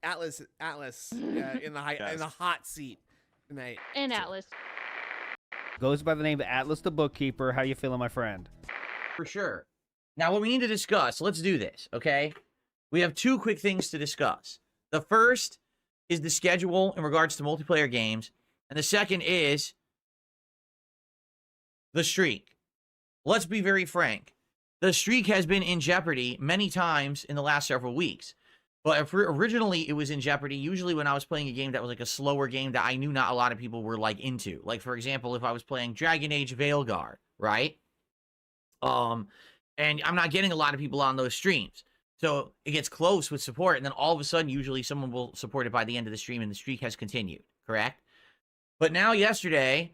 Atlas in the hot seat tonight. And Atlas. Goes by the name of Atlas the Bookkeeper. How you feeling, my friend? For sure. Now, what we need to discuss, let's do this, okay? We have two quick things to discuss. The first is the schedule in regards to multiplayer games, and the second is the streak. Let's be very frank. The streak has been in jeopardy many times in the last several weeks. But originally, it was in jeopardy usually when I was playing a game that was like a slower game that I knew not a lot of people were like into. Like, for example, if I was playing Dragon Age Veilguard, right? And I'm not getting a lot of people on those streams. So it gets close with support, and then all of a sudden, usually someone will support it by the end of the stream, and the streak has continued, correct? But now, yesterday,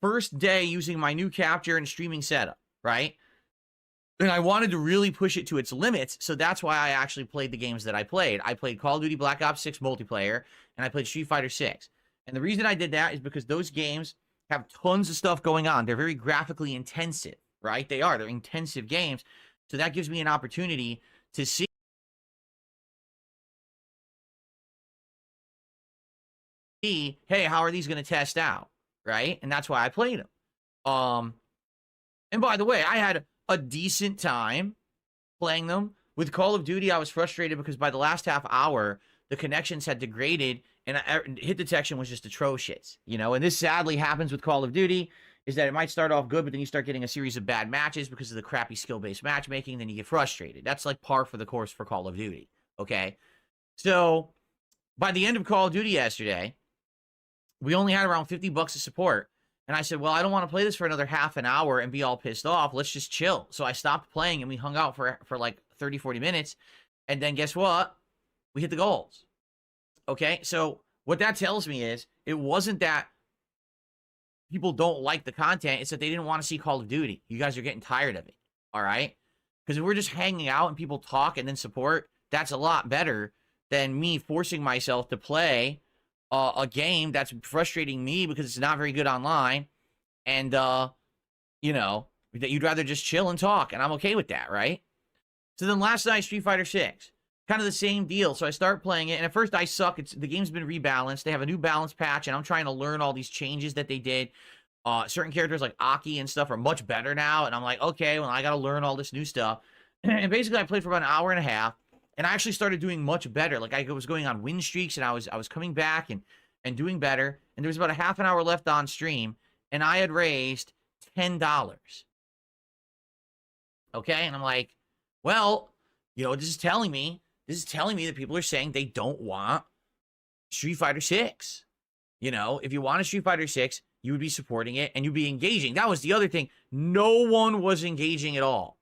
first day using my new capture and streaming setup, right? And I wanted to really push it to its limits, so that's why I actually played the games that I played. I played Call of Duty Black Ops 6 multiplayer, and I played Street Fighter 6. And the reason I did that is because those games have tons of stuff going on. They're very graphically intensive, right? They are. They're intensive games. So that gives me an opportunity to see hey, how are these going to test out, right? And that's why I played them. And by the way, I had a decent time playing them. With Call of Duty, I was frustrated because by the last half hour, the connections had degraded and hit detection was just atrocious, you know? And this sadly happens with Call of Duty, is that it might start off good, but then you start getting a series of bad matches because of the crappy skill-based matchmaking, then you get frustrated. That's like par for the course for Call of Duty, okay? So, by the end of Call of Duty yesterday, we only had around $50 of support. And I said, well, I don't want to play this for another half an hour and be all pissed off. Let's just chill. So I stopped playing and we hung out for like 30, 40 minutes. And then guess what? We hit the goals. Okay? So what that tells me is it wasn't that people don't like the content. It's that they didn't want to see Call of Duty. You guys are getting tired of it. All right? Because if we're just hanging out and people talk and then support, that's a lot better than me forcing myself to play a game that's frustrating me because it's not very good online, and you know, that you'd rather just chill and talk, and I'm okay with that, right? So then last night, Street Fighter 6, kind of the same deal. So I start playing it, and at first I suck. The game's been rebalanced. They have a new balance patch, and I'm trying to learn all these changes that they did. Certain characters like Aki and stuff are much better now, and I'm like, okay, well, I got to learn all this new stuff. And basically, I played for about an hour and a half. And I actually started doing much better. Like, I was going on win streaks, and I was coming back and doing better. And there was about a half an hour left on stream, and I had raised $10. Okay? And I'm like, well, you know, this is telling me that people are saying they don't want Street Fighter 6. You know, if you want a Street Fighter 6, you would be supporting it, and you'd be engaging. That was the other thing. No one was engaging at all.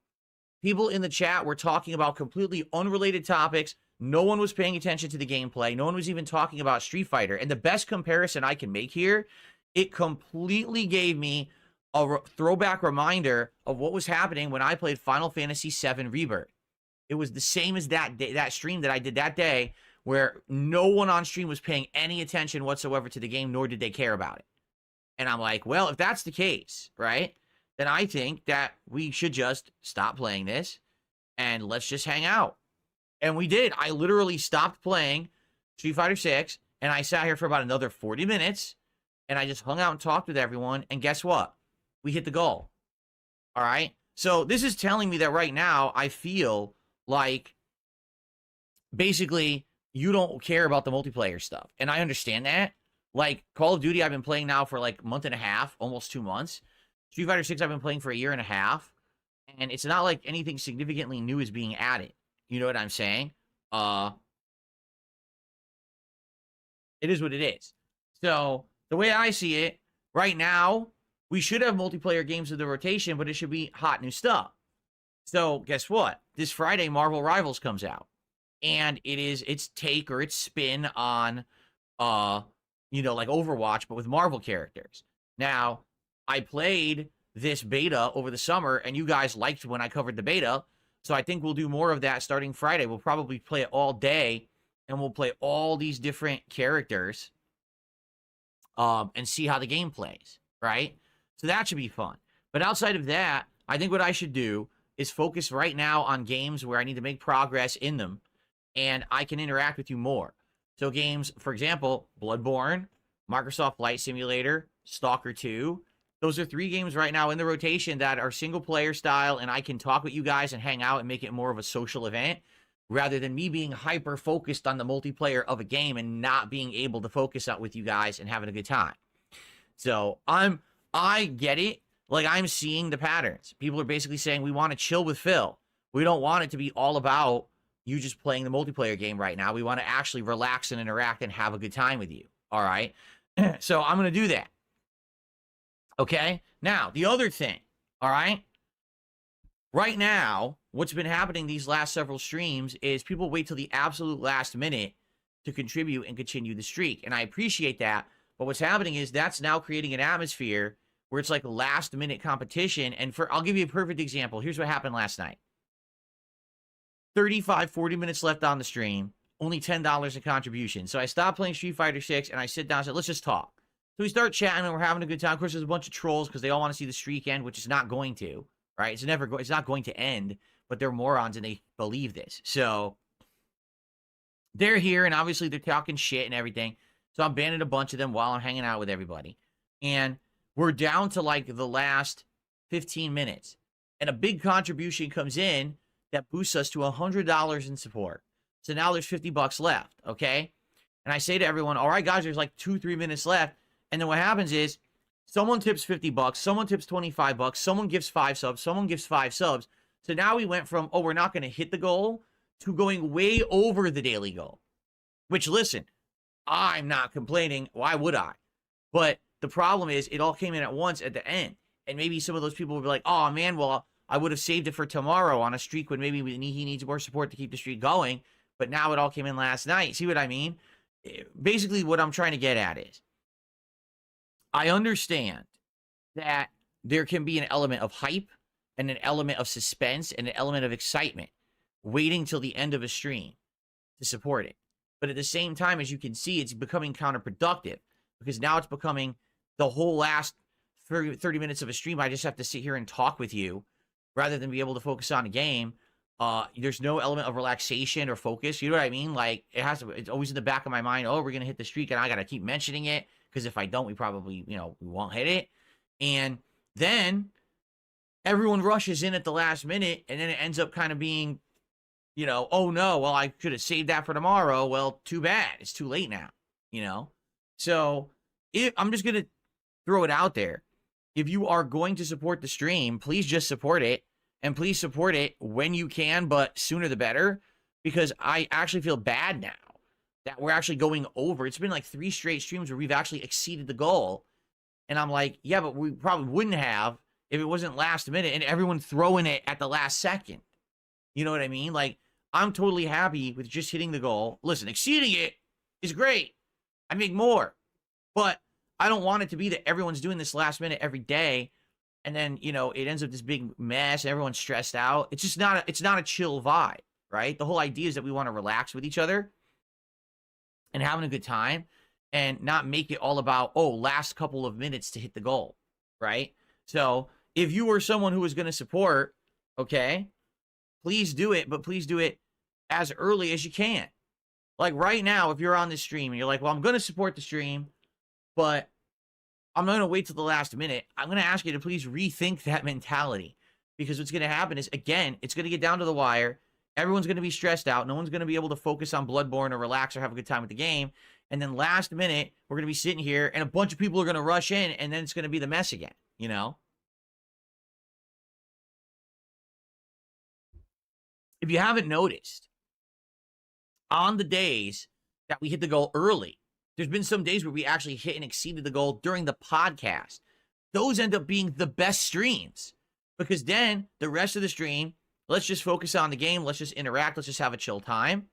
People in the chat were talking about completely unrelated topics. No one was paying attention to the gameplay. No one was even talking about Street Fighter. And the best comparison I can make here, it completely gave me a throwback reminder of what was happening when I played Final Fantasy VII Rebirth. It was the same as that stream that I did that day, where no one on stream was paying any attention whatsoever to the game, nor did they care about it. And I'm like, well, if that's the case, right, then I think that we should just stop playing this and let's just hang out. And we did. I literally stopped playing Street Fighter 6, and I sat here for about another 40 minutes, and I just hung out and talked with everyone, and guess what? We hit the goal. All right? So this is telling me that right now I feel like basically you don't care about the multiplayer stuff. And I understand that. Like, Call of Duty I've been playing now for like a month and a half, almost 2 months. Street Fighter 6 I've been playing for a year and a half. And it's not like anything significantly new is being added. You know what I'm saying? It is what it is. So, the way I see it, right now, we should have multiplayer games in the rotation, but it should be hot new stuff. So, guess what? This Friday, Marvel Rivals comes out. And it is its take or its spin on, you know, like Overwatch, but with Marvel characters. Now, I played this beta over the summer, and you guys liked when I covered the beta. So I think we'll do more of that starting Friday. We'll probably play it all day, and we'll play all these different characters and see how the game plays, right? So that should be fun. But outside of that, I think what I should do is focus right now on games where I need to make progress in them and I can interact with you more. So games, for example, Bloodborne, Microsoft Flight Simulator, Stalker 2. Those are 3 games right now in the rotation that are single player style, and I can talk with you guys and hang out and make it more of a social event rather than me being hyper focused on the multiplayer of a game and not being able to focus out with you guys and having a good time. So I get it. Like, I'm seeing the patterns. People are basically saying we want to chill with Phil. We don't want it to be all about you just playing the multiplayer game right now. We want to actually relax and interact and have a good time with you. All right. So I'm going to do that. Okay. Now, the other thing. All right. Right now, what's been happening these last several streams is people wait till the absolute last minute to contribute and continue the streak. And I appreciate that. But what's happening is that's now creating an atmosphere where it's like last minute competition. And I'll give you a perfect example. Here's what happened last night. 40 minutes left on the stream, only $10 in contribution. So I stopped playing Street Fighter 6 and I sit down and said, let's just talk. So we start chatting and we're having a good time. Of course, there's a bunch of trolls because they all want to see the streak end, which is not going to, right? It's not going to end, but they're morons and they believe this. So they're here and obviously they're talking shit and everything. So I'm banning a bunch of them while I'm hanging out with everybody. And we're down to like the last 15 minutes. And a big contribution comes in that boosts us to $100 in support. So now there's $50 left, okay? And I say to everyone, all right, guys, there's like 2-3 minutes left. And then what happens is someone tips $50, someone tips $25, someone gives 5 subs, someone gives 5 subs. So now we went from, oh, we're not going to hit the goal to going way over the daily goal. Which, listen, I'm not complaining. Why would I? But the problem is it all came in at once at the end. And maybe some of those people would be like, oh, man, well, I would have saved it for tomorrow on a streak when maybe he needs more support to keep the streak going. But now it all came in last night. See what I mean? Basically, what I'm trying to get at is I understand that there can be an element of hype and an element of suspense and an element of excitement waiting till the end of a stream to support it. But at the same time, as you can see, it's becoming counterproductive because now it's becoming the whole last 30 minutes of a stream. I just have to sit here and talk with you rather than be able to focus on a game. There's no element of relaxation or focus. You know what I mean? Like it's always in the back of my mind. Oh, we're going to hit the streak and I got to keep mentioning it because if I don't, we probably, we won't hit it. And then everyone rushes in at the last minute and then it ends up kind of being, oh no, well, I should have saved that for tomorrow. Well, too bad. It's too late now, So I'm just going to throw it out there. If you are going to support the stream, please just support it. And please support it when you can, but sooner the better. Because I actually feel bad now that we're actually going over. It's been like 3 straight streams where we've actually exceeded the goal. And I'm like, yeah, but we probably wouldn't have if it wasn't last minute and everyone throwing it at the last second. You know what I mean? Like, I'm totally happy with just hitting the goal. Listen, exceeding it is great. I make more. But I don't want it to be that everyone's doing this last minute every day. And then, it ends up this big mess and everyone's stressed out. It's just not a chill vibe, right? The whole idea is that we want to relax with each other and having a good time and not make it all about, oh, last couple of minutes to hit the goal, right? So if you were someone who was going to support, okay, please do it, but please do it as early as you can. Like right now, if you're on this stream and you're like, well, I'm going to support the stream, but I'm going to wait till the last minute. I'm going to ask you to please rethink that mentality because what's going to happen is, again, it's going to get down to the wire. Everyone's going to be stressed out. No one's going to be able to focus on Bloodborne or relax or have a good time with the game. And then last minute, we're going to be sitting here and a bunch of people are going to rush in and then it's going to be the mess again, If you haven't noticed, on the days that we hit the goal early, there's been some days where we actually hit and exceeded the goal during the podcast. Those end up being the best streams because then the rest of the stream, let's just focus on the game. Let's just interact. Let's just have a chill time.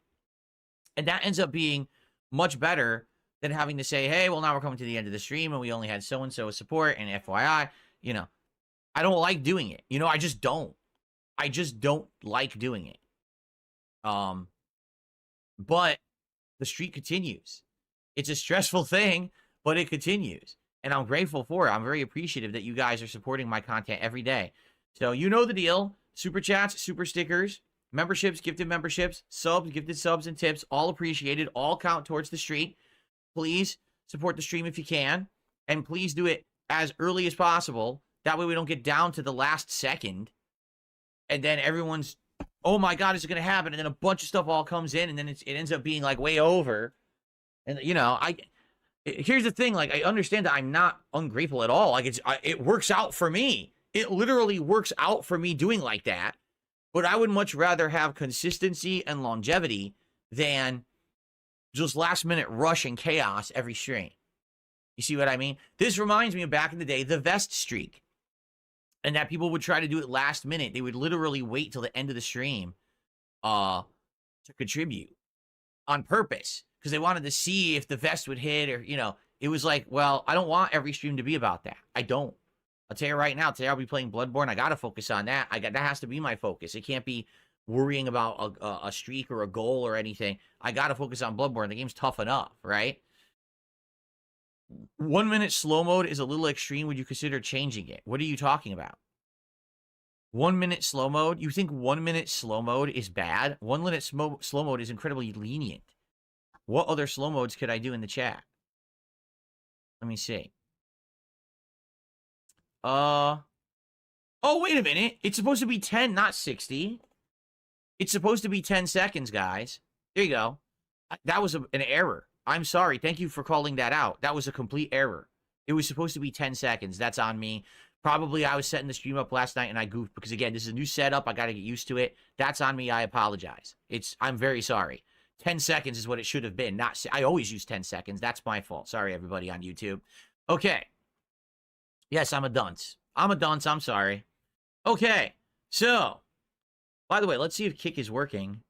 And that ends up being much better than having to say, hey, well, now we're coming to the end of the stream and we only had so-and-so support and FYI, I don't like doing it. I just don't. I just don't like doing it. But the streak continues. It's a stressful thing, but it continues. And I'm grateful for it. I'm very appreciative that you guys are supporting my content every day. So you know the deal. Super chats, super stickers, Memberships, gifted memberships, subs, gifted subs, and tips, all appreciated, all count towards the streak. Please support the stream if you can, and please do it as early as possible. That way we don't get down to the last second, and then everyone's, oh my God, is it going to happen? And then a bunch of stuff all comes in, and then it ends up being like way over. And, you know, here's the thing. Like, I understand that I'm not ungrateful at all. Like, it works out for me. It literally works out for me doing like that. But I would much rather have consistency and longevity than just last minute rush and chaos every stream. You see what I mean? This reminds me of back in the day, the vest streak. And that people would try to do it last minute. They would literally wait till the end of the stream to contribute on purpose. Because they wanted to see if the vest would hit, or, you know, it was like, well, I don't want every stream to be about that. I don't. I'll tell you right now, today I'll be playing Bloodborne. I got to focus on that. That has to be my focus. It can't be worrying about a streak or a goal or anything. I got to focus on Bloodborne. The game's tough enough, right? 1 minute slow mode is a little extreme. Would you consider changing it? What are you talking about? 1 minute slow mode? You think 1 minute slow mode is bad? 1 minute slow mode is incredibly lenient. What other slow modes could I do in the chat? Let me see. Oh, wait a minute. It's supposed to be 10, not 60. It's supposed to be 10 seconds, guys. There you go. That was an error. I'm sorry. Thank you for calling that out. That was a complete error. It was supposed to be 10 seconds. That's on me. Probably I was setting the stream up last night and I goofed because, again, this is a new setup. I got to get used to it. That's on me. I apologize. I'm very sorry. 10 seconds is what it should have been. I always use 10 seconds. That's my fault. Sorry, everybody on YouTube. Okay. Yes, I'm a dunce. I'm sorry. Okay. So, by the way, let's see if Kick is working.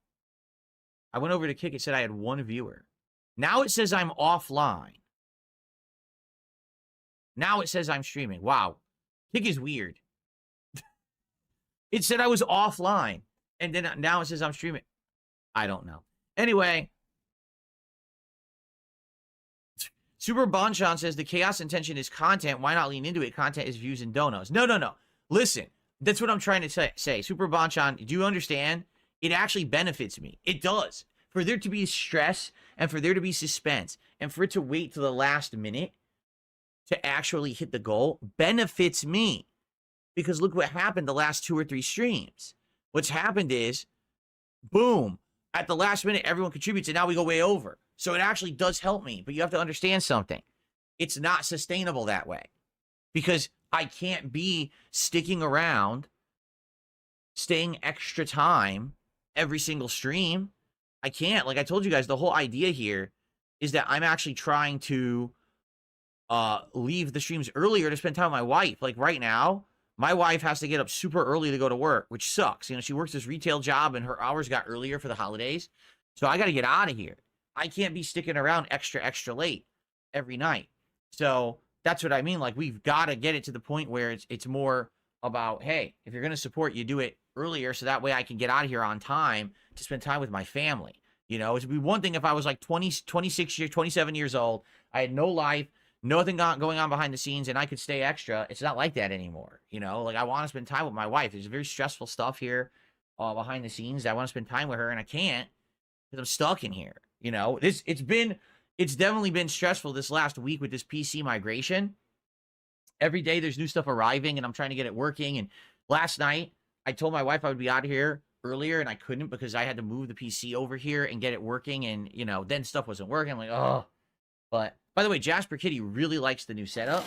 I went over to Kick. It said I had 1 viewer. Now it says I'm offline. Now it says I'm streaming. Wow. Kick is weird. It said I was offline. And then now it says I'm streaming. I don't know. Anyway. Super Bonchan says the chaos intention is content. Why not lean into it? Content is views and donos. No. Listen, that's what I'm trying to say. Super Bonchan, do you understand? It actually benefits me. It does. For there to be stress and for there to be suspense and for it to wait to the last minute to actually hit the goal benefits me. Because look what happened the last 2 or 3 streams. What's happened is, boom, at the last minute, everyone contributes and now we go way over. So it actually does help me, but you have to understand something. It's not sustainable that way because I can't be sticking around, staying extra time every single stream. I can't. Like I told you guys, the whole idea here is that I'm actually trying to leave the streams earlier to spend time with my wife. Like right now, my wife has to get up super early to go to work, which sucks. You know, she works this retail job and her hours got earlier for the holidays. So I got to get out of here. I can't be sticking around extra late every night. So that's what I mean. Like, we've got to get it to the point where it's more about, hey, if you're going to support, you do it earlier so that way I can get out of here on time to spend time with my family. You know, it'd be one thing if I was like 27 years old. I had no life, nothing going on behind the scenes, and I could stay extra. It's not like that anymore. You know, like I want to spend time with my wife. There's very stressful stuff here behind the scenes. I want to spend time with her, and I can't because I'm stuck in here. You know, it's definitely been stressful this last week with this PC migration. Every day there's new stuff arriving and I'm trying to get it working. And last night I told my wife I would be out of here earlier and I couldn't because I had to move the PC over here and get it working. And, you know, then stuff wasn't working. I'm like, oh, but by the way, Jasper Kitty really likes the new setup.